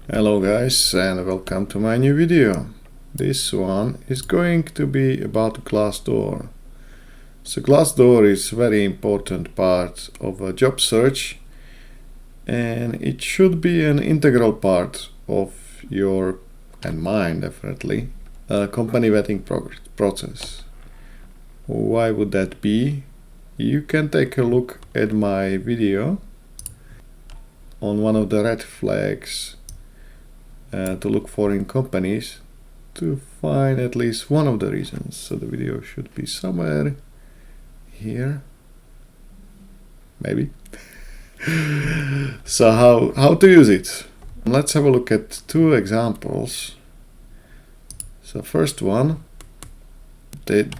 Hello guys, and welcome to my new video. This one is going to be about Glassdoor. So Glassdoor is a very important part of a job search, and it should be an integral part of your, and mine definitely, company vetting process. Why would that be? You can take a look at my video on one of the red flags to look for in companies to find at least one of the reasons. So the video should be somewhere here, maybe. So how to use it? Let's have a look at two examples. So first one,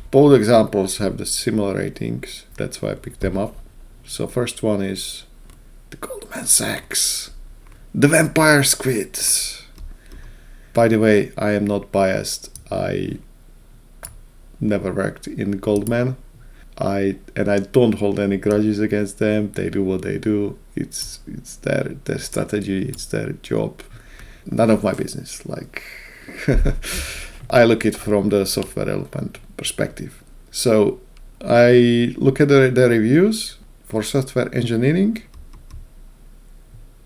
both examples have the similar ratings, that's why I picked them up. So first one is the Goldman Sachs, the Vampire Squids. By the way, I am not biased. I never worked in Goldman. I don't hold any grudges against them. They do what they do. It's their strategy. It's their job. None of my business. Like I look at it from the software development perspective. So I look at the reviews for software engineering.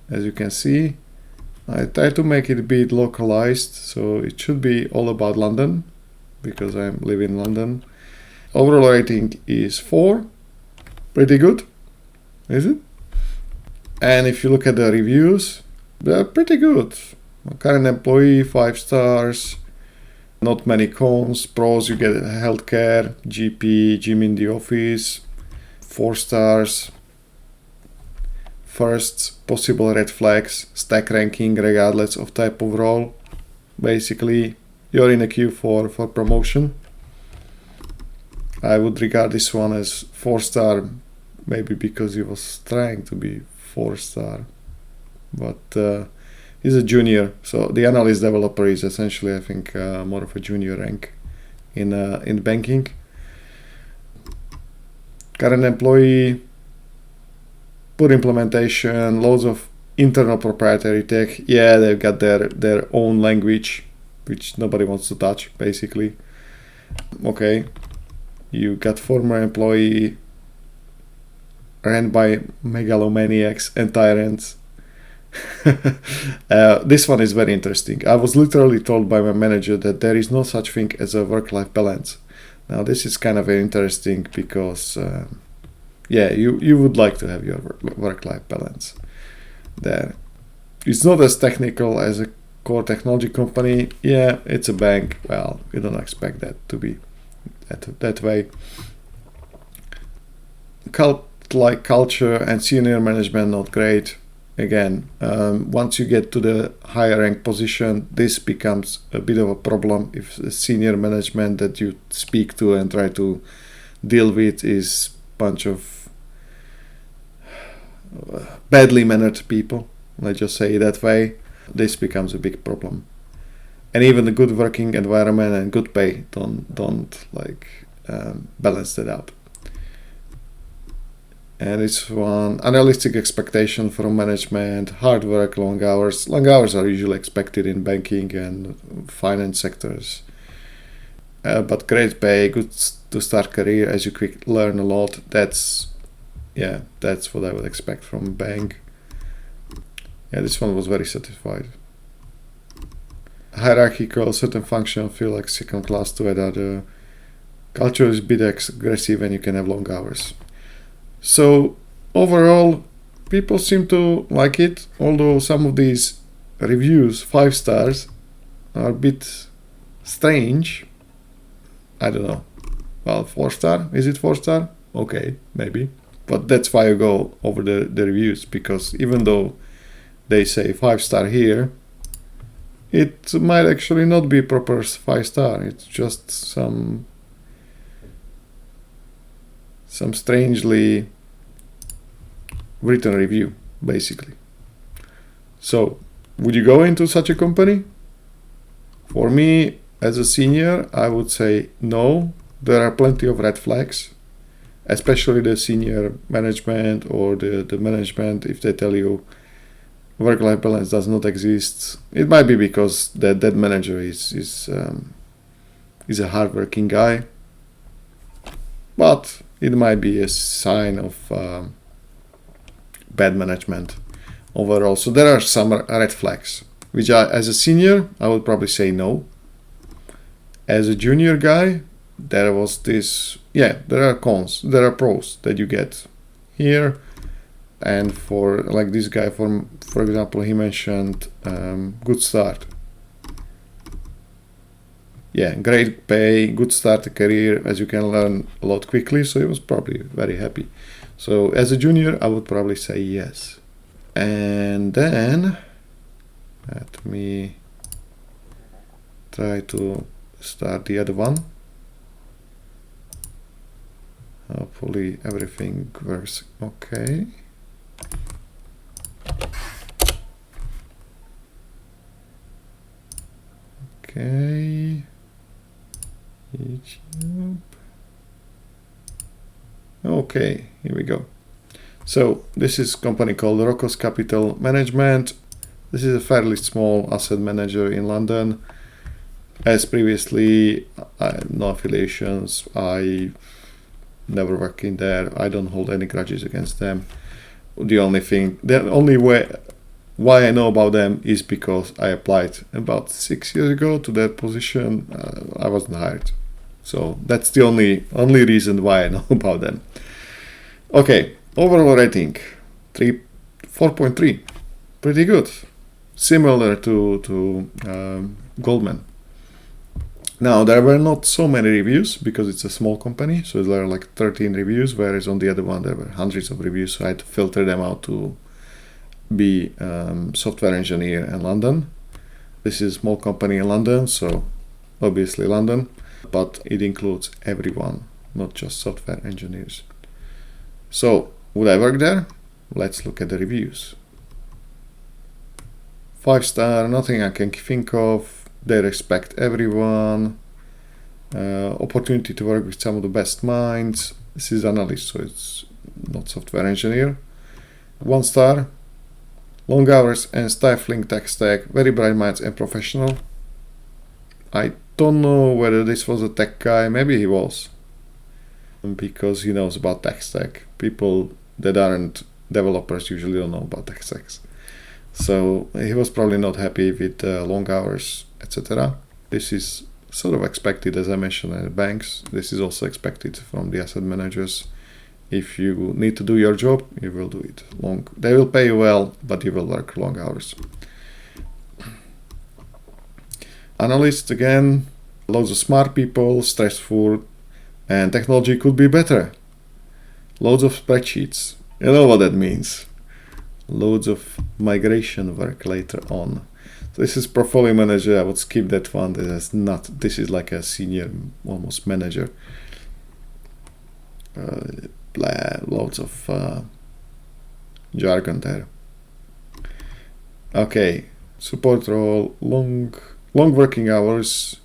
As you can see, I try to make it a bit localized, so it should be all about London, because I live in London. Overall rating is 4, pretty good, is it? And if you look at the reviews, they're pretty good. Current employee, 5 stars, not many cons. Pros, you get healthcare, GP, gym in the office, 4 stars. First, possible red flags, stack ranking regardless of type of role. Basically, you're in a queue for promotion. I would regard this one as 4 star, maybe because he was trying to be 4 star. But he's a junior, so the analyst developer is essentially, I think, more of a junior rank in banking. Current employee, poor implementation, loads of internal proprietary tech. Yeah, they've got their own language, which nobody wants to touch, basically. Okay, you got former employee ran by megalomaniacs and tyrants. This one is very interesting. I was literally told by my manager that there is no such thing as a work-life balance. Now this is kind of interesting because yeah, you would like to have your work-life balance there. It's not as technical as a core technology company. Yeah, it's a bank. Well, you don't expect that to be that way. Cult-like culture and senior management, not great. Again, once you get to the higher rank position, this becomes a bit of a problem if the senior management that you speak to and try to deal with is bunch of badly mannered people, let's just say it that way. This becomes a big problem, and even the good working environment and good pay don't like balance that out. And it's one unrealistic expectation from management, hard work, long hours. Long hours are usually expected in banking and finance sectors, but great pay, good to start career as you quick learn a lot. That's what I would expect from a bank. Yeah, this one was very satisfied. Hierarchical, certain functions feel like second class to another. Culture is a bit aggressive and you can have long hours. So overall, people seem to like it, although some of these reviews, 5 stars, are a bit strange. I don't know. Well, 4 star? Is it 4 star? Okay, maybe. But that's why I go over the reviews, because even though they say 5 star here, it might actually not be proper 5 star. It's just some strangely written review, basically. So, would you go into such a company? For me, as a senior, I would say no. There are plenty of red flags, especially the senior management or the management. If they tell you work-life balance does not exist. It might be because that manager is a hard-working guy, but it might be a sign of bad management overall. So there are some red flags, which as a senior, I would probably say no. As a junior guy, there was this, there are cons, there are pros that you get here. And for like this guy, for example, he mentioned good start. Yeah, great pay, good start to career, as you can learn a lot quickly. So he was probably very happy. So as a junior, I would probably say yes. And then let me try to start the other one. Hopefully everything works okay. Okay. YouTube. Okay, here we go. So this is a company called Rocos Capital Management. This is a fairly small asset manager in London. As previously, no affiliations. I never work in there. I don't hold any grudges against them. The only way why I know about them is because I applied about 6 years ago to that position. I wasn't hired. So that's the only reason why I know about them. Okay, overall rating 4.3, pretty good, similar to Goldman. Now there were not so many reviews because it's a small company, so there are like 13 reviews, whereas on the other one there were hundreds of reviews. So I had to filter them out to be software engineer in London. This is a small company in London, so obviously London, but it includes everyone, not just software engineers. So would I work there? Let's look at the reviews. 5-star, nothing I can think of. They respect everyone. Opportunity to work with some of the best minds. This is analyst, so it's not software engineer. 1-star. Long hours and stifling tech stack. Very bright minds and professional. I don't know whether this was a tech guy. Maybe he was, because he knows about tech stack. People that aren't developers usually don't know about tech stacks. So he was probably not happy with long hours, etc. This is sort of expected, as I mentioned, at banks. This is also expected from the asset managers. If you need to do your job, you will do it long. They will pay you well, but you will work long hours. Analysts, again, loads of smart people, stressful, and technology could be better. Loads of spreadsheets. You know what that means. Loads of migration work later on. This is portfolio manager. I would skip that one. This is like a senior, almost manager. Loads of jargon there. Okay, support role, long working hours.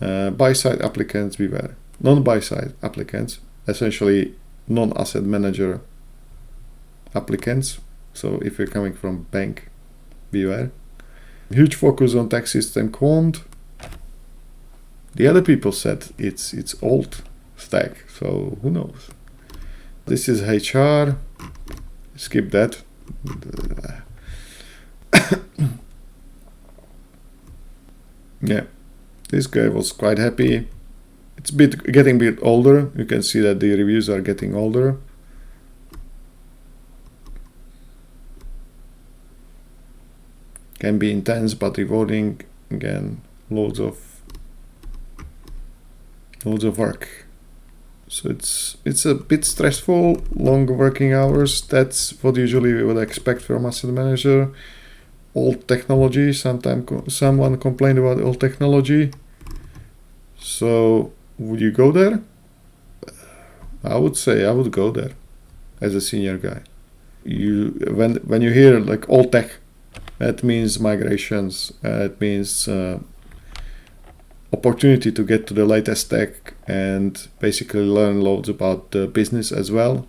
Buy-side applicants, beware. Non-buy-side applicants, essentially non-asset manager applicants. So if you're coming from bank, beware. Huge focus on tax system quant. The other people said it's old stack, so who knows? This is HR. Skip that. Yeah, this guy was quite happy. It's getting a bit older. You can see that the reviews are getting older. Can be intense but rewarding. Again, loads of work. So it's a bit stressful, long working hours. That's what usually we would expect from asset manager. Old technology. Sometimes someone complained about old technology. So would you go there? I would say I would go there as a senior guy. When you hear like old tech, that means migrations. It means opportunity to get to the latest tech and basically learn loads about the business as well.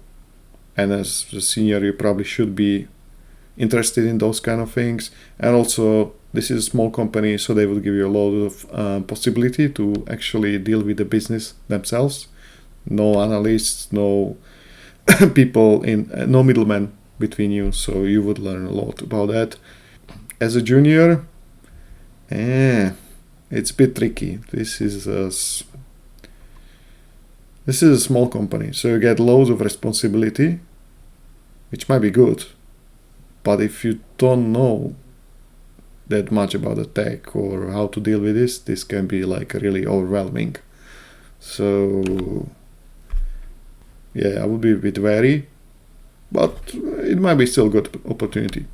And as a senior, you probably should be interested in those kind of things. And also, this is a small company, so they will give you a lot of possibility to actually deal with the business themselves. No analysts, no people no middlemen between you, so you would learn a lot about that. As a junior, it's a bit tricky. This is a small company, so you get loads of responsibility, which might be good, but if you don't know that much about the tech or how to deal with this can be like really overwhelming. So yeah, I would be a bit wary, but it might be still a good opportunity.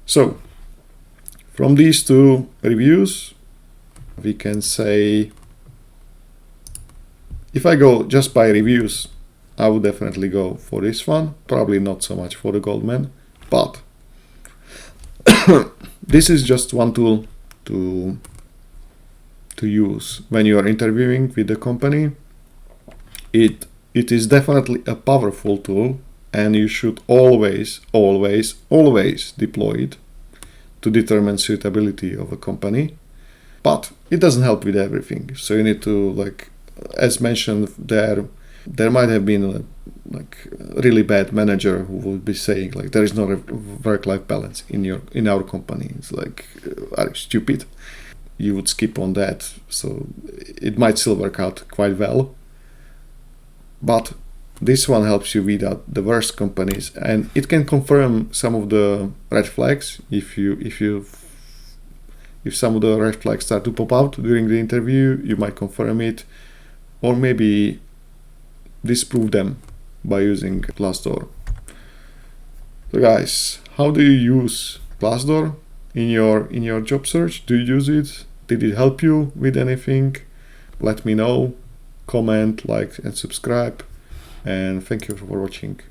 So from these two reviews, we can say, if I go just by reviews, I would definitely go for this one. Probably not so much for the Goldman, but this is just one tool to use when you are interviewing with the company. It is definitely a powerful tool, and you should always deploy it to determine suitability of a company. But it doesn't help with everything. So you need to, like, as mentioned, there might have been a really bad manager who would be saying like there is no work-life balance in our company. It's like, are you stupid? You would skip on that. So it might still work out quite well. But this one helps you weed out the worst companies, and it can confirm some of the red flags. If some of the red flags start to pop out during the interview, you might confirm it, or maybe disprove them by using Glassdoor. So guys, how do you use Glassdoor in your job search? Do you use it? Did it help you with anything? Let me know. Comment, like, and subscribe. And thank you for watching.